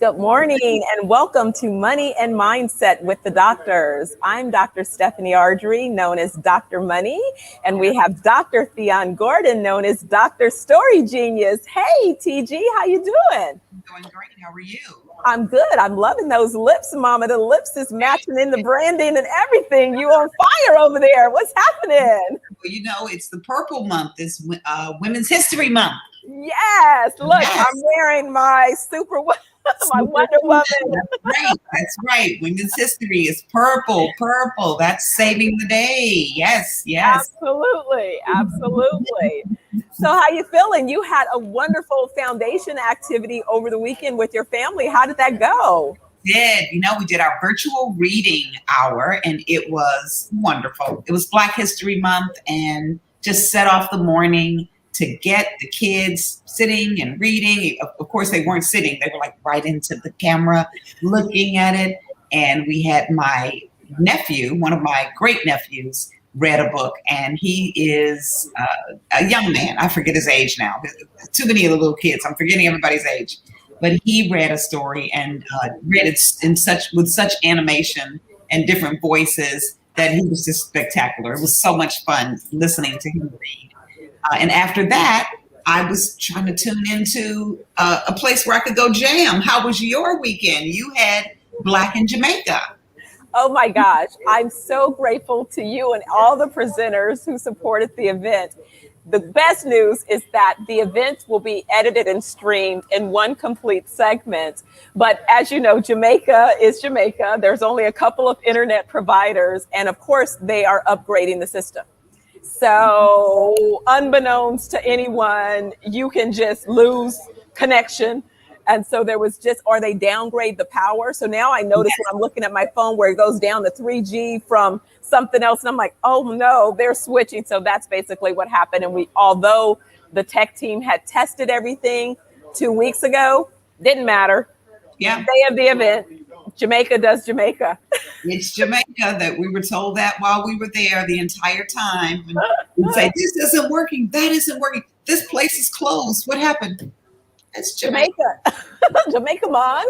Good morning and welcome to Money and Mindset with the Doctors. I'm Dr. Stephanie Ardrey, known as Dr. Money, and we have Dr. Thyonne Gordon, known as Dr. Story Genius. Hey, TG, how you doing? I'm doing great. How are you? I'm good. I'm loving those lips, Mama. The lips is matching in the branding and everything. You on fire over there. What's happening? Well, it's the purple month. It's Women's History Month. Yes. Look, Yes. I'm wearing my my Wonder Woman. That's right. Women's history is purple. That's saving the day. Yes. Absolutely. So how you feeling? You had a wonderful foundation activity over the weekend with your family. How did that go? We did our virtual reading hour and it was wonderful. It was Black History Month and just set off the morning to get the kids sitting and reading. Of course, they weren't sitting. They were like right into the camera looking at it. And we had my nephew, one of my great nephews, read a book. And he is a young man. I forget his age now. Too many of the little kids. I'm forgetting everybody's age. But he read a story and read it with such animation and different voices that he was just spectacular. It was so much fun listening to him read. And after that, I was trying to tune into a place where I could go jam. How was your weekend? You had Black in Jamaica. Oh my gosh. I'm so grateful to you and all the presenters who supported the event. The best news is that the event will be edited and streamed in one complete segment. But as you know, Jamaica is Jamaica. There's only a couple of internet providers. And of course, they are upgrading the system. So unbeknownst to anyone, you can just lose connection. And so there was or they downgrade the power. So now I notice when I'm looking at my phone where it goes down to 3G from something else. And I'm like, oh no, they're switching. So that's basically what happened. And although the tech team had tested everything 2 weeks ago, didn't matter. Yeah. Day of the event, Jamaica does Jamaica. It's Jamaica that we were told that while we were there the entire time. And we'd say, this isn't working. That isn't working. This place is closed. What happened? It's Jamaica. Jamaica, man.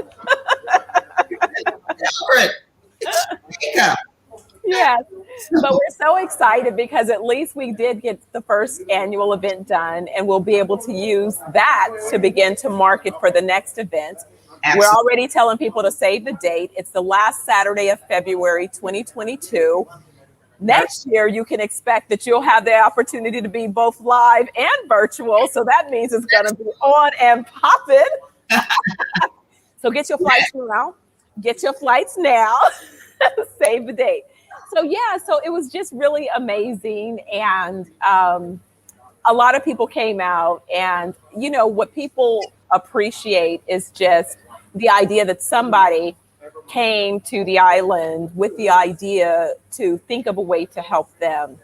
It's Jamaica. Yes, but we're so excited because at least we did get the first annual event done and we'll be able to use that to begin to market for the next event. Absolutely. We're already telling people to save the date. It's the last Saturday of February 2022. Next year, you can expect that you'll have the opportunity to be both live and virtual. So that means it's going to be on and popping. So get your flights now. Get your flights now. Save the date. So it was just really amazing. And a lot of people came out. And, what people appreciate is just the idea that somebody came to the island with the idea to think of a way to help them.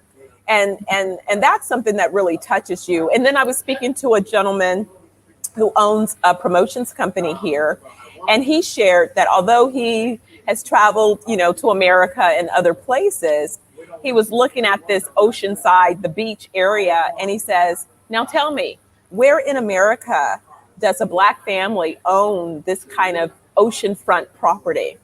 And that's something that really touches you. And then I was speaking to a gentleman who owns a promotions company here. And he shared that although he has traveled, to America and other places, he was looking at this oceanside, the beach area. And he says, now tell me, where in America does a Black family own this kind of oceanfront property?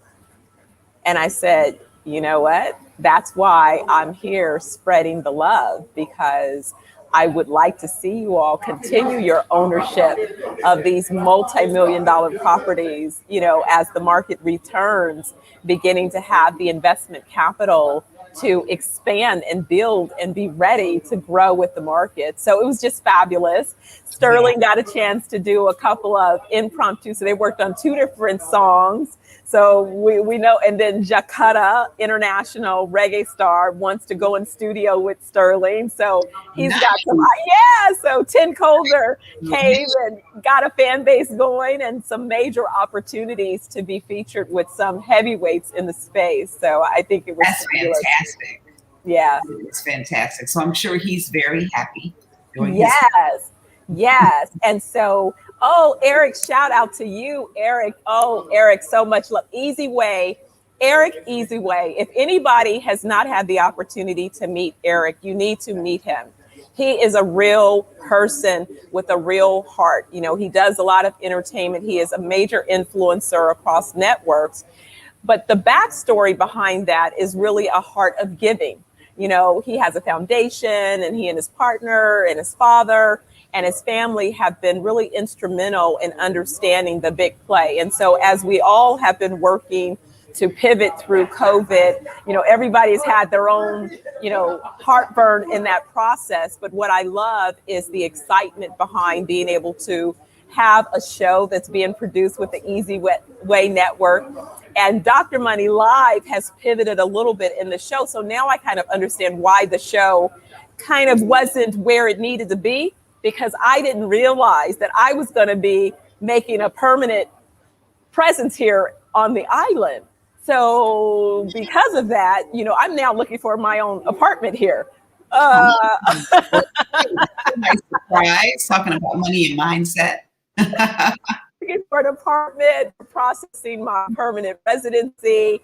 And I said, you know what? That's why I'm here spreading the love, because I would like to see you all continue your ownership of these multi-million-dollar properties, as the market returns, beginning to have the investment capital to expand and build and be ready to grow with the market. So it was just fabulous. Sterling got a chance to do a couple of impromptu. So they worked on 2 different songs. So we know, and then Jakarta, international reggae star, wants to go in studio with Sterling. So he's got some, so Tin Colder came and got a fan base going and some major opportunities to be featured with some heavyweights in the space. So I think it was fantastic. Yeah. It's fantastic. So I'm sure he's very happy doing Yes. And so, Eric, shout out to you, Eric. Eric, so much love. Easy Way. Eric Easy Way. If anybody has not had the opportunity to meet Eric, you need to meet him. He is a real person with a real heart. You know, he does a lot of entertainment. He is a major influencer across networks. But the backstory behind that is really a heart of giving. You know, he has a foundation, and he and his partner and his father and his family have been really instrumental in understanding the big play. And so as we all have been working to pivot through COVID, you know, everybody's had their own, you know, heartburn in that process. But what I love is the excitement behind being able to have a show that's being produced with the Easy Way Network. And Dr. Money Live has pivoted a little bit in the show. So now I kind of understand why the show kind of wasn't where it needed to be, because I didn't realize that I was going to be making a permanent presence here on the island. So because of that, you know, I'm now looking for my own apartment here. Nice surprise, talking about money and mindset. Looking for an apartment, processing my permanent residency.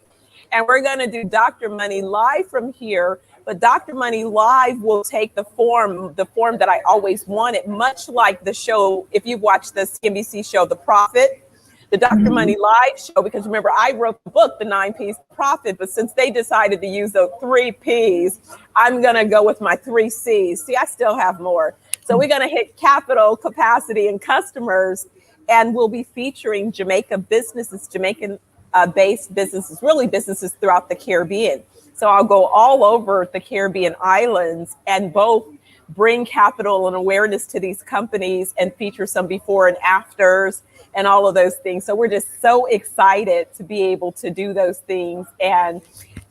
And we're going to do Dr. Money Live from here. But Dr. Money Live will take the form that I always wanted, much like the show, if you've watched the CNBC show, The Profit, the Dr. Money Live show, because remember, I wrote the book, The 9 P's Profit, but since they decided to use the 3 P's, I'm going to go with my 3 C's. See, I still have more. So we're going to hit capital, capacity, and customers, and we'll be featuring Jamaica businesses, Jamaican-based businesses, really businesses throughout the Caribbean. So I'll go all over the Caribbean islands and both bring capital and awareness to these companies and feature some before and afters and all of those things. So we're just so excited to be able to do those things. And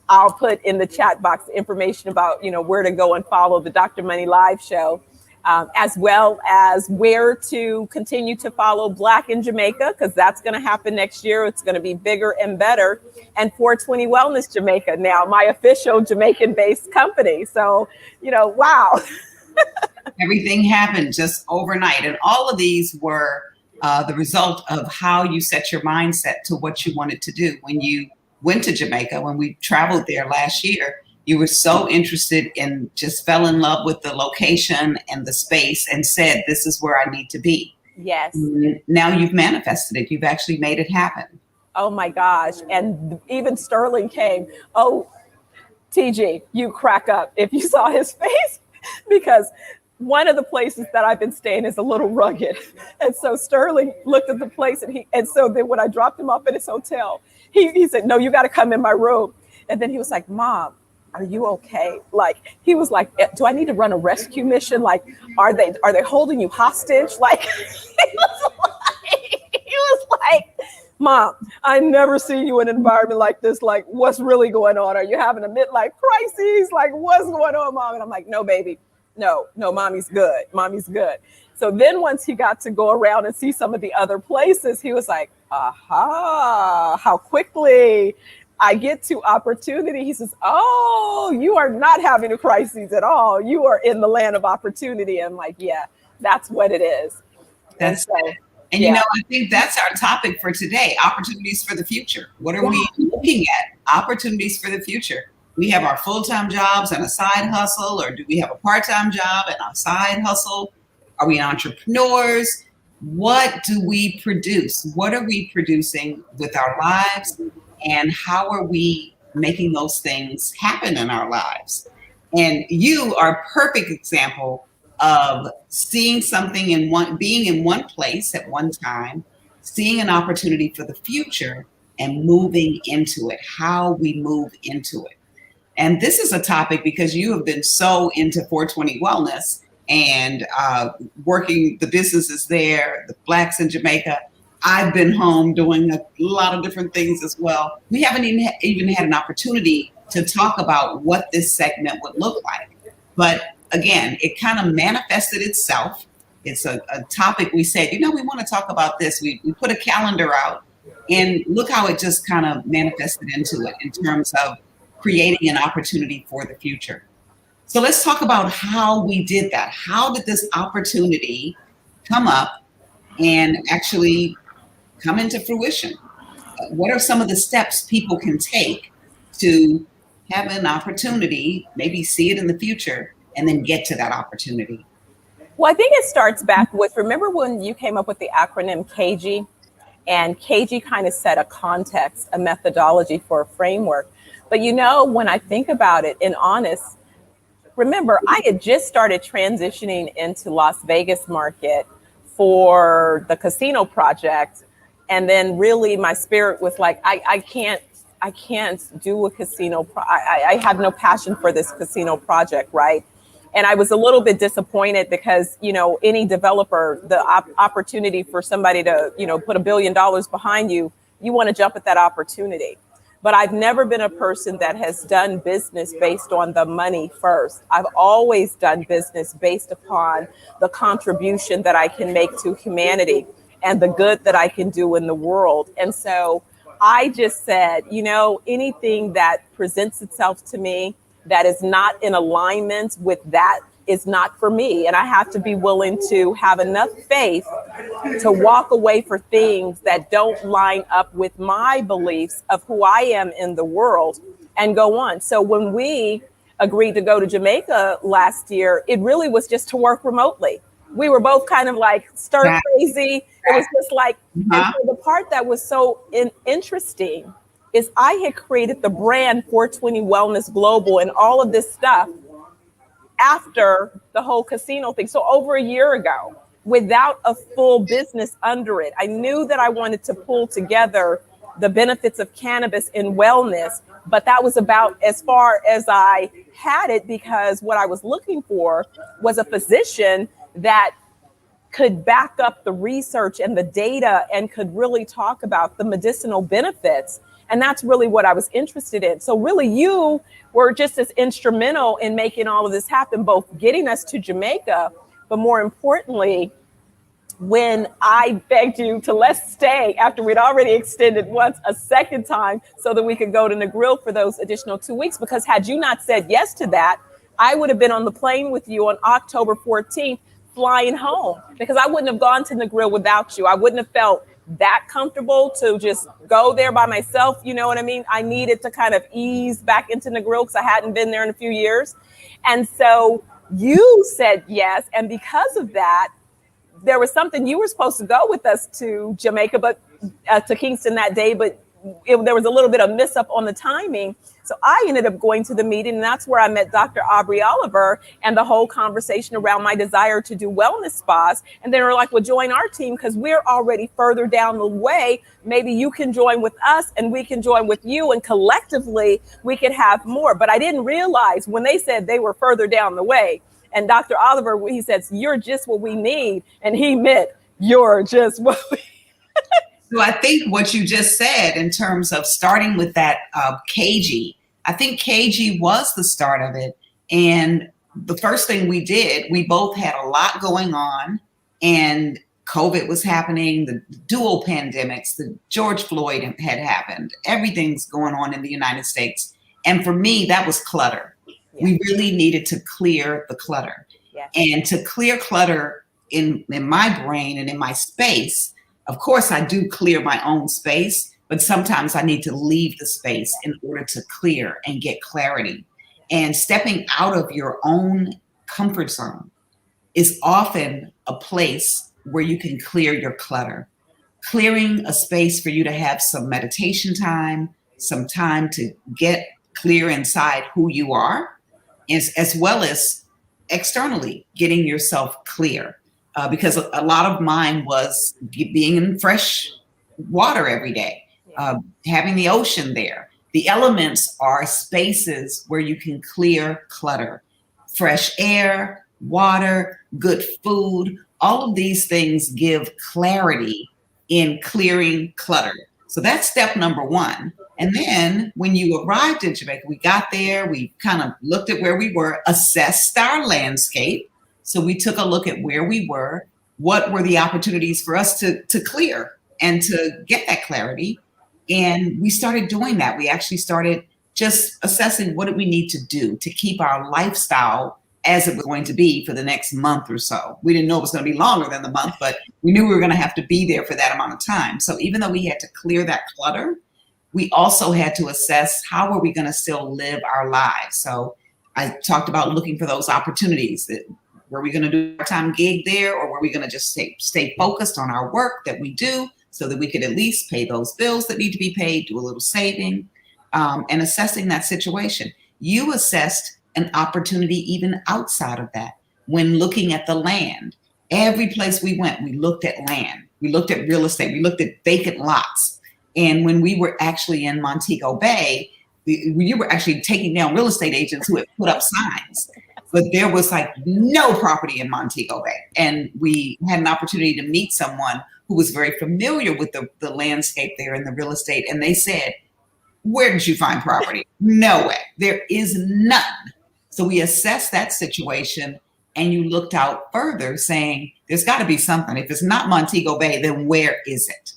I'll put in the chat box information about, you know, where to go and follow the Dr. Money Live show, as well as where to continue to follow Black in Jamaica, because that's going to happen next year. It's going to be bigger and better. And 420 Wellness Jamaica, now my official Jamaican-based company. So, you know, wow. Everything happened just overnight. And all of these were the result of how you set your mindset to what you wanted to do. When you went to Jamaica, when we traveled there last year, you were so interested in, just fell in love with the location and the space and said, this is where I need to be. Yes. Now you've manifested it. You've actually made it happen. Oh my gosh. And even Sterling came. Oh, TG, you crack up if you saw his face, because one of the places that I've been staying is a little rugged. And so Sterling looked at the place, and so then when I dropped him off at his hotel, he said, no, you got to come in my room. And then he was like, Mom, are you okay? Like, he was like, do I need to run a rescue mission? Like, are they holding you hostage? Like, he was like, Mom, I never seen you in an environment like this. Like, what's really going on? Are you having a midlife crisis? Like, what's going on, Mom? And I'm like, no, baby. No, mommy's good. Mommy's good. So then once he got to go around and see some of the other places, he was like, aha, how quickly I get to opportunity. He says, oh, you are not having a crisis at all. You are in the land of opportunity. I'm like, yeah, that's what it is. That's so, and you know, I think that's our topic for today, opportunities for the future. What are we looking at? Opportunities for the future. We have our full-time jobs and a side hustle, or do we have a part-time job and a side hustle? Are we entrepreneurs? What do we produce? What are we producing with our lives? And how are we making those things happen in our lives? And you are a perfect example of seeing something being in one place at one time, seeing an opportunity for the future and moving into it, how we move into it. And this is a topic because you have been so into 420 Wellness and working the businesses there, the Blacks in Jamaica. I've been home doing a lot of different things as well. We haven't even had an opportunity to talk about what this segment would look like. But again, it kind of manifested itself. It's a topic we said, you know, we want to talk about this. We put a calendar out and look how it just kind of manifested into it in terms of creating an opportunity for the future. So let's talk about how we did that. How did this opportunity come up and actually come into fruition? What are some of the steps people can take to have an opportunity, maybe see it in the future, and then get to that opportunity? Well, I think it starts back with, remember when you came up with the acronym KG? And KG kind of set a context, a methodology for a framework. But you know, when I think about it, in honest, remember, I had just started transitioning into Las Vegas market for the casino project. And then really my spirit was like, I can't do a casino. I have no passion for this casino project, right? And I was a little bit disappointed because, you know, any developer, the opportunity for somebody to, you know, put $1 billion behind you, you want to jump at that opportunity. But I've never been a person that has done business based on the money first. I've always done business based upon the contribution that I can make to humanity and the good that I can do in the world. And so I just said, you know, anything that presents itself to me that is not in alignment with that is not for me. And I have to be willing to have enough faith to walk away for things that don't line up with my beliefs of who I am in the world and go on. So when we agreed to go to Jamaica last year, it really was just to work remotely. We were both kind of like stir crazy. It was just like, and so the part that was so interesting is I had created the brand 420 Wellness Global and all of this stuff after the whole casino thing. So over a year ago, without a full business under it. I knew that I wanted to pull together the benefits of cannabis in wellness, but that was about as far as I had it, because what I was looking for was a physician that could back up the research and the data and could really talk about the medicinal benefits. And that's really what I was interested in. So really you were just as instrumental in making all of this happen, both getting us to Jamaica, but more importantly, when I begged you to let's stay after we'd already extended once a second time so that we could go to Negril for those additional 2 weeks, because had you not said yes to that, I would have been on the plane with you on October 14th, flying home, because I wouldn't have gone to Negril without you. I wouldn't have felt that comfortable to just go there by myself. You know what I mean? I needed to kind of ease back into Negril because I hadn't been there in a few years. And so you said yes. And because of that, there was something, you were supposed to go with us to Jamaica, but to Kingston that day, but there was a little bit of miss up on the timing. So I ended up going to the meeting, and that's where I met Dr. Ardrey Oliver and the whole conversation around my desire to do wellness spas. And they were like, well, join our team because we're already further down the way. Maybe you can join with us and we can join with you, and collectively we could have more. But I didn't realize when they said they were further down the way, and Dr. Oliver, he says, you're just what we need. And he meant, you're just what we So I think what you just said in terms of starting with that KG, I think KG was the start of it. And the first thing we did, we both had a lot going on, and COVID was happening, the dual pandemics, the George Floyd had happened, everything's going on in the United States. And for me, that was clutter. Yeah. We really needed to clear the clutter. Yes. And to clear clutter in my brain and in my space, of course, I do clear my own space, but sometimes I need to leave the space in order to clear and get clarity. And stepping out of your own comfort zone is often a place where you can clear your clutter. Clearing a space for you to have some meditation time, some time to get clear inside who you are, as well as externally getting yourself clear. Because a lot of mine was being in fresh water every day, having the ocean there. The elements are spaces where you can clear clutter, fresh air, water, good food. All of these things give clarity in clearing clutter. So that's step number one. And then when you arrived in Jamaica, we got there, we kind of looked at where we were, assessed our landscape. So we took a look at where we were, what were the opportunities for us to clear and to get that clarity. And we started doing that. We actually started just assessing what do we need to do to keep our lifestyle as it was going to be for the next month or so. We didn't know it was going to be longer than the month, but we knew we were going to have to be there for that amount of time. So even though we had to clear that clutter, we also had to assess how are we going to still live our lives. So I talked about looking for those opportunities. Were we going to do a part-time gig there, or were we going to just stay focused on our work that we do so that we could at least pay those bills that need to be paid, do a little saving, and assessing that situation. You assessed an opportunity even outside of that. When looking at the land, every place we went, we looked at land, we looked at real estate, we looked at vacant lots. And when we were actually in Montego Bay, you were actually taking down real estate agents who had put up signs, but there was like no property in Montego Bay. And we had an opportunity to meet someone who was very familiar with the landscape there and the real estate. And they said, where did you find property? Nowhere. There is none. So we assessed that situation, and you looked out further saying, there's got to be something. If it's not Montego Bay, then where is it?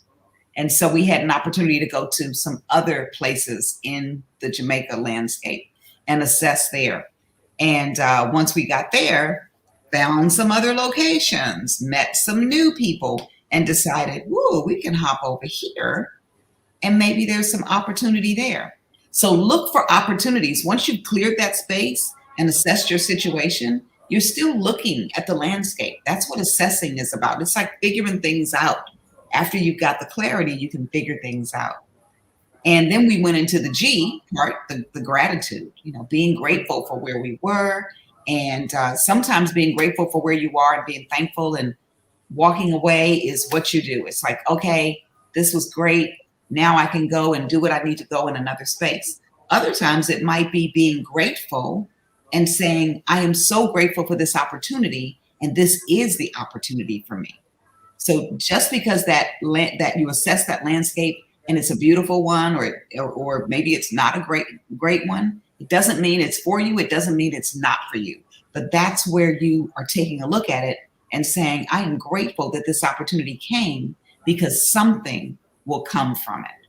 And so we had an opportunity to go to some other places in the Jamaica landscape and assess there. And once we got there, found some other locations, met some new people, and decided, whoa, we can hop over here and maybe there's some opportunity there. So look for opportunities. Once you've cleared that space and assessed your situation, you're still looking at the landscape. That's what assessing is about. It's like figuring things out. After you've got the clarity, you can figure things out. And then we went into the G part, the gratitude, being grateful for where we were. And sometimes being grateful for where you are and being thankful and walking away is what you do. It's like, okay, this was great. Now I can go and do what I need to go in another space. Other times it might be being grateful and saying, I am so grateful for this opportunity, and this is the opportunity for me. So just because that you assess that landscape and it's a beautiful one, or maybe it's not a great one, it doesn't mean it's for you. It doesn't mean it's not for you. But that's where you are taking a look at it and saying, I am grateful that this opportunity came because something will come from it.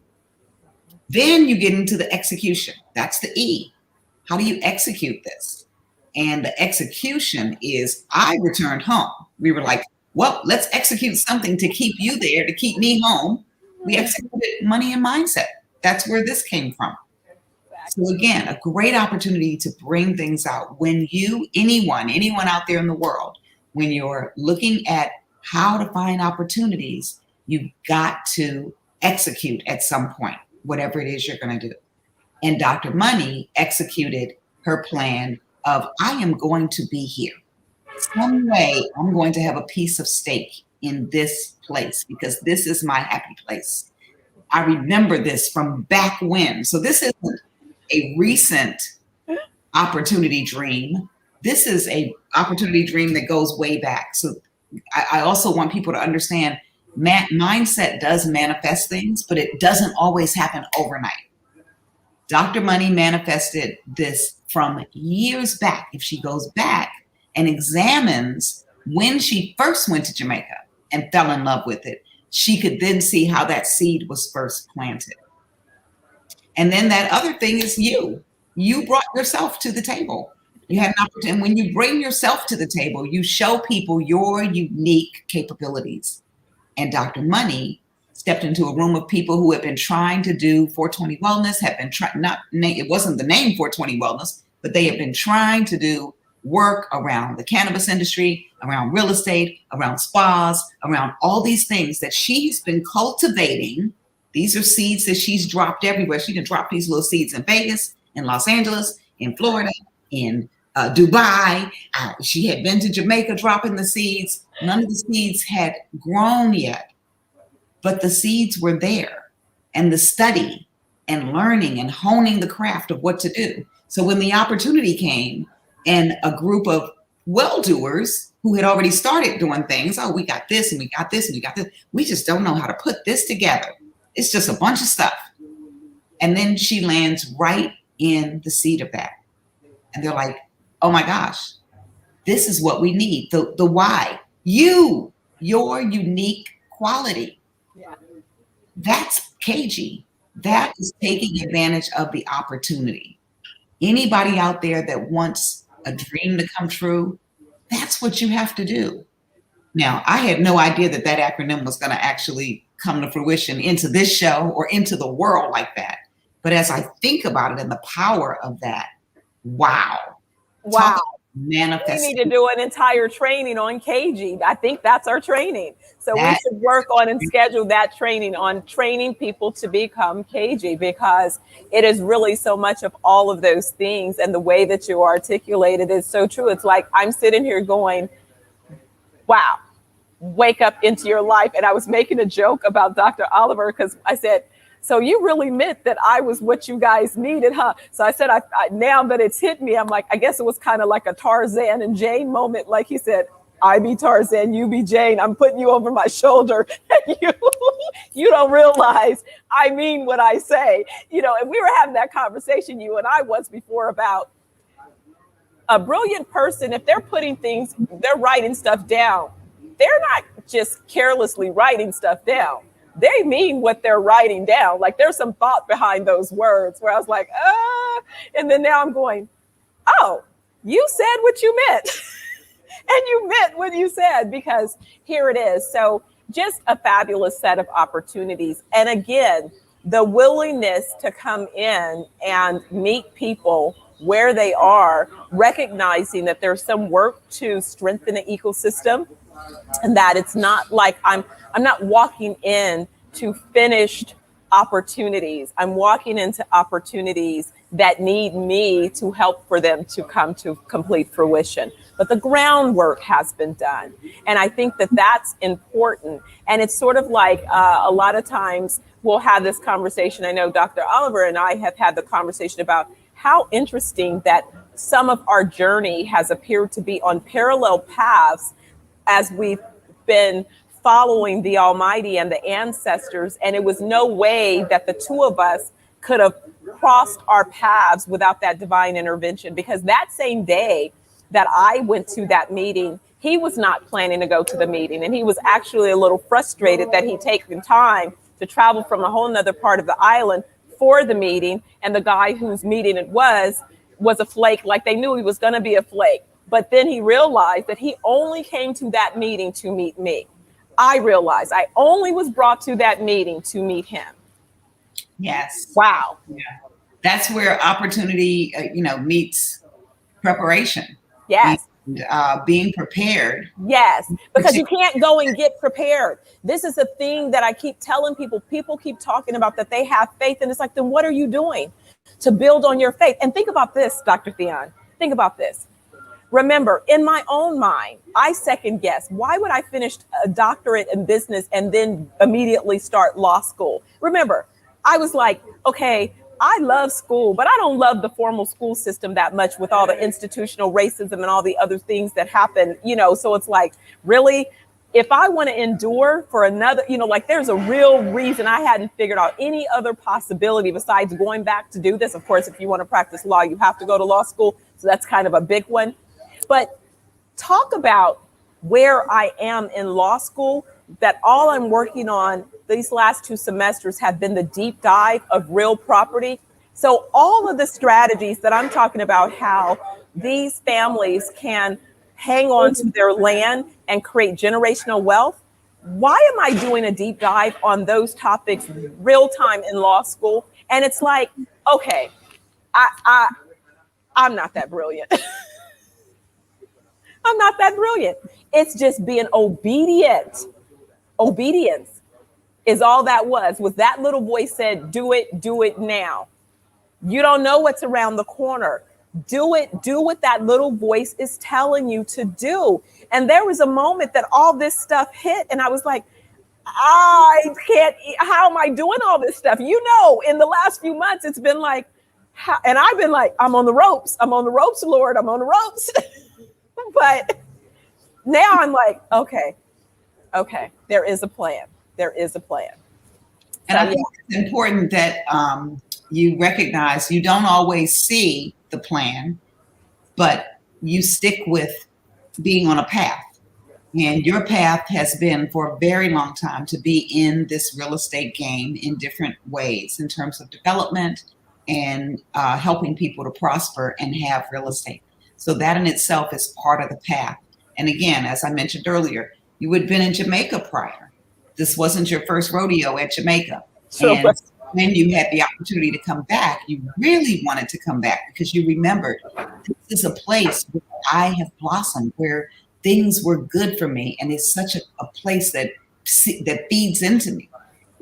Then you get into the execution. That's the E. How do you execute this? And the execution is, I returned home. We were like, well, let's execute something to keep you there, to keep me home. We executed money and mindset. That's where this came from. So again, a great opportunity to bring things out. When anyone out there in the world, when you're looking at how to find opportunities, you've got to execute at some point, whatever it is you're going to do. And Dr. Money executed her plan of, I am going to be here. Some way I'm going to have a piece of steak in this place because this is my happy place. I remember this from back when. So this isn't a recent opportunity dream. This is a opportunity dream that goes way back. So I also want people to understand mindset does manifest things, but it doesn't always happen overnight. Dr. Money manifested this from years back. If she goes back and examines when she first went to Jamaica and fell in love with it, she could then see how that seed was first planted. And then that other thing is you brought yourself to the table. You had an opportunity. And when you bring yourself to the table, you show people your unique capabilities. And Dr. Money stepped into a room of people who had been trying to do 420 Wellness, it wasn't the name 420 Wellness, but they had been trying to do work around the cannabis industry, around real estate, around spas, around all these things that she's been cultivating. These are seeds that she's dropped everywhere. She can drop these little seeds in Vegas, in Los Angeles, in Florida, in Dubai. She had been to Jamaica dropping the seeds. None of the seeds had grown yet, but the seeds were there. And the study and learning and honing the craft of what to do. So when the opportunity came and a group of well-doers who had already started doing things, oh, we got this and we got this and we got this. We just don't know how to put this together. It's just a bunch of stuff. And then she lands right in the seed of that. And they're like, oh my gosh, this is what we need. The why. Your unique quality. Yeah. That's KG. That is taking advantage of the opportunity. Anybody out there that wants a dream to come true, that's what you have to do. Now, I had no idea that acronym was going to actually come to fruition into this show or into the world like that. But as I think about it and the power of that, wow. Wow. We Manifest. need to do an entire training on KG. I think that's our training. So we should work on and schedule that training on training people to become KG, because it is really so much of all of those things. And the way that you articulate it is so true. It's like I'm sitting here going, wow, wake up into your life. And I was making a joke about Dr. Oliver because I said, so you really meant that I was what you guys needed, huh? So I said, I now that it's hit me, I'm like, I guess it was kind of like a Tarzan and Jane moment. Like he said, I be Tarzan, you be Jane. I'm putting you over my shoulder. And you don't realize I mean what I say. You know, and we were having that conversation, you and I once before, about a brilliant person. If they're putting things, they're writing stuff down. They're not just carelessly writing stuff down. They mean what they're writing down. Like there's some thought behind those words where I was like, and then now I'm going, oh, you said what you meant. And you meant what you said, because here it is. So just a fabulous set of opportunities. And again, the willingness to come in and meet people where they are, recognizing that there's some work to strengthen the ecosystem, and that it's not like I'm not walking in to finished opportunities. I'm walking into opportunities that need me to help for them to come to complete fruition. But the groundwork has been done. And I think that that's important. And it's sort of like a lot of times we'll have this conversation. I know Dr. Oliver and I have had the conversation about how interesting that some of our journey has appeared to be on parallel paths as we've been following the Almighty and the ancestors. And it was no way that the two of us could have crossed our paths without that divine intervention, because that same day that I went to that meeting, he was not planning to go to the meeting. And he was actually a little frustrated that he'd taken time to travel from a whole nother part of the island for the meeting. And the guy whose meeting it was a flake, like they knew he was going to be a flake. But then he realized that he only came to that meeting to meet me. I realized I only was brought to that meeting to meet him. Yes. Wow. Yeah. That's where opportunity, meets preparation. Yes. And, being prepared. Yes. Because you can't go and get prepared. This is a thing that I keep telling people. People keep talking about that they have faith. And it's like, then what are you doing to build on your faith? And think about this, Dr. Thyonne. Think about this. Remember, in my own mind, I second guess, why would I finish a doctorate in business and then immediately start law school? Remember, I was like, okay, I love school, but I don't love the formal school system that much with all the institutional racism and all the other things that happen, so it's like, really, if I want to endure for another, like there's a real reason I hadn't figured out any other possibility besides going back to do this. Of course, if you want to practice law, you have to go to law school. So that's kind of a big one. But talk about where I am in law school, that all I'm working on these last 2 semesters have been the deep dive of real property. So all of the strategies that I'm talking about, how these families can hang on to their land and create generational wealth. Why am I doing a deep dive on those topics real time in law school? And it's like, okay, I'm not that brilliant. I'm not that brilliant. It's just being obedient. Obedience is all that was that little voice said, do it now. You don't know what's around the corner. Do what that little voice is telling you to do. And there was a moment that all this stuff hit and I was like, I can't, how am I doing all this stuff? In the last few months, it's been like, and I've been like, I'm on the ropes, Lord, I'm on the ropes. But now I'm like, okay, there is a plan. And I think it's important that you recognize you don't always see the plan, but you stick with being on a path. And your path has been for a very long time to be in this real estate game in different ways in terms of development and helping people to prosper and have real estate. So that in itself is part of the path. And again, as I mentioned earlier, you had been in Jamaica prior. This wasn't your first rodeo at Jamaica. Sure. when you had the opportunity to come back, you really wanted to come back because you remembered this is a place where I have blossomed, where things were good for me, and it's such a place that feeds into me.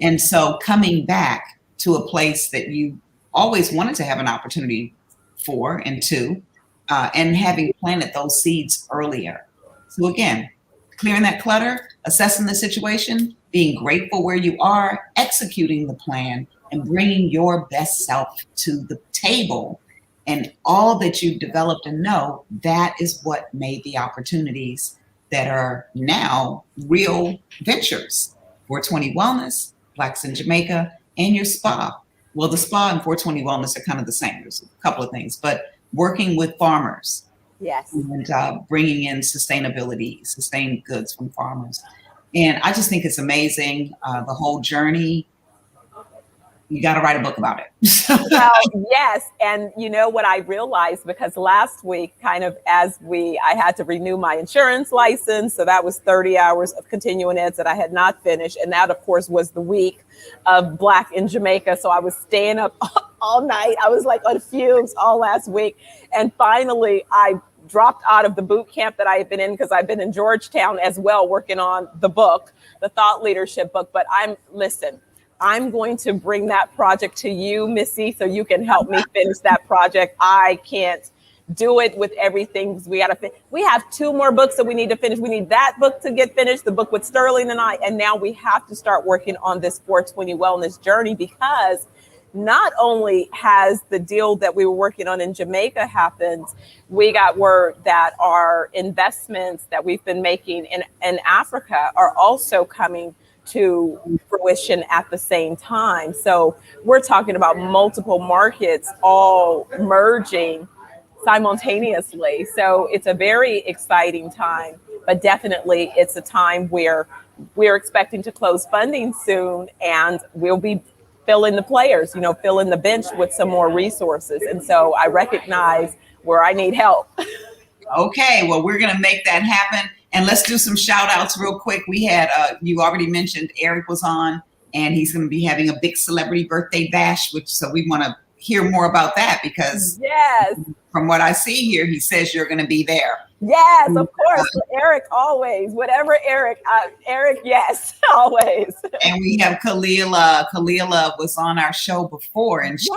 And so coming back to a place that you always wanted to have an opportunity for and to, and having planted those seeds earlier. So again, clearing that clutter, assessing the situation, being grateful where you are, executing the plan, and bringing your best self to the table. And all that you've developed and know, that is what made the opportunities that are now real ventures. 420 Wellness, Blacks in Jamaica, and your spa. Well, the spa and 420 Wellness are kind of the same. There's a couple of things, but working with farmers. Yes. And bringing in sustainability, sustained goods from farmers. And I just think it's amazing, the whole journey. You got to write a book about it. Well, yes. And you know what I realized, because last week, kind of I had to renew my insurance license. So that was 30 hours of continuing eds that I had not finished. And that, of course, was the week of Black in Jamaica. So I was staying up all night. I was like on fumes all last week. And finally, I dropped out of the boot camp that I had been in, because I've been in Georgetown as well, working on the book, the thought leadership book. But I'm going to bring that project to you, Missy, so you can help me finish that project. I can't do it with everything. We have 2 more books that we need to finish. We need that book to get finished, the book with Sterling and I, and now we have to start working on this 420 wellness journey, because not only has the deal that we were working on in Jamaica happened, we got word that our investments that we've been making in Africa are also coming to fruition at the same time. So we're talking about multiple markets all merging simultaneously. So it's a very exciting time, but definitely it's a time where we're expecting to close funding soon, and we'll be filling the players, filling the bench with some more resources. And so I recognize where I need help. Okay, well, we're going to make that happen. And let's do some shout outs real quick. We had, you already mentioned Eric was on, and he's going to be having a big celebrity birthday bash, so we want to hear more about that, because yes, from what I see here, he says you're going to be there. Yes, of course. Eric, always. Whatever Eric, yes, always. And we have Kalila. Kalila was on our show before, and she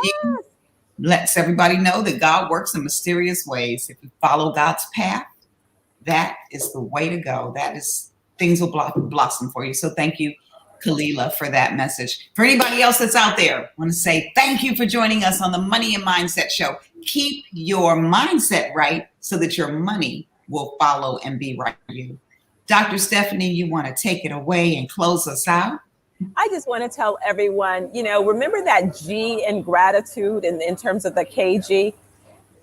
lets everybody know that God works in mysterious ways. If you follow God's path, that is the way to go. Things will blossom for you. So thank you, Kalila, for that message. For anybody else that's out there, I want to say thank you for joining us on the Money and Mindset Show. Keep your mindset right so that your money will follow and be right for you. Dr. Stephanie, you want to take it away and close us out? I just want to tell everyone, remember that G in gratitude in terms of the KG?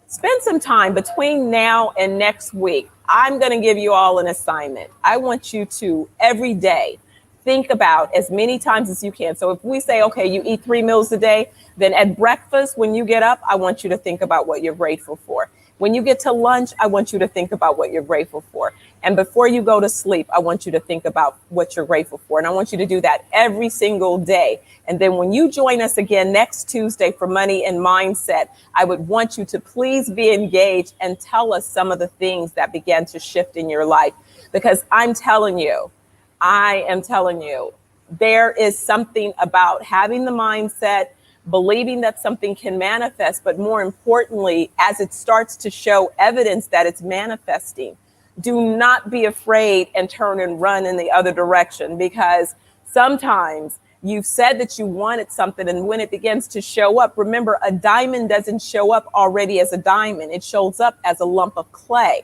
Spend some time between now and next week. I'm going to give you all an assignment. I want you to every day think about as many times as you can. So if we say, okay, you eat 3 meals a day, then at breakfast, when you get up, I want you to think about what you're grateful for. When you get to lunch, I want you to think about what you're grateful for. And before you go to sleep, I want you to think about what you're grateful for. And I want you to do that every single day. And then when you join us again next Tuesday for Money and Mindset, I would want you to please be engaged and tell us some of the things that began to shift in your life. Because I am telling you, there is something about having the mindset, believing that something can manifest, but more importantly, as it starts to show evidence that it's manifesting, do not be afraid and turn and run in the other direction, because sometimes you've said that you wanted something, and when it begins to show up, remember, a diamond doesn't show up already as a diamond. It shows up as a lump of clay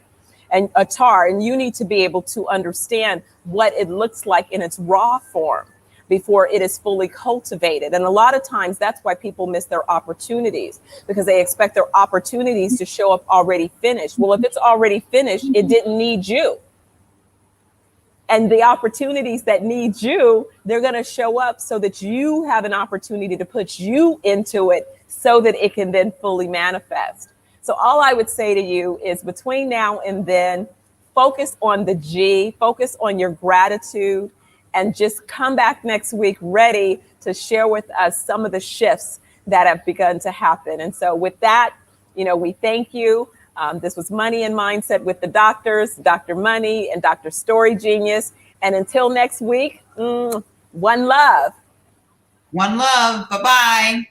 and a tar, and you need to be able to understand what it looks like in its raw form before it is fully cultivated. And a lot of times that's why people miss their opportunities, because they expect their opportunities to show up already finished. Well, if it's already finished, it didn't need you. And the opportunities that need you, they're going to show up so that you have an opportunity to put you into it so that it can then fully manifest. So all I would say to you is between now and then, focus on the G, focus on your gratitude, and just come back next week ready to share with us some of the shifts that have begun to happen. And so with that, we thank you. This was Money and Mindset with the doctors, Dr. Money and Dr. Story Genius. And until next week, one love. One love. Bye-bye.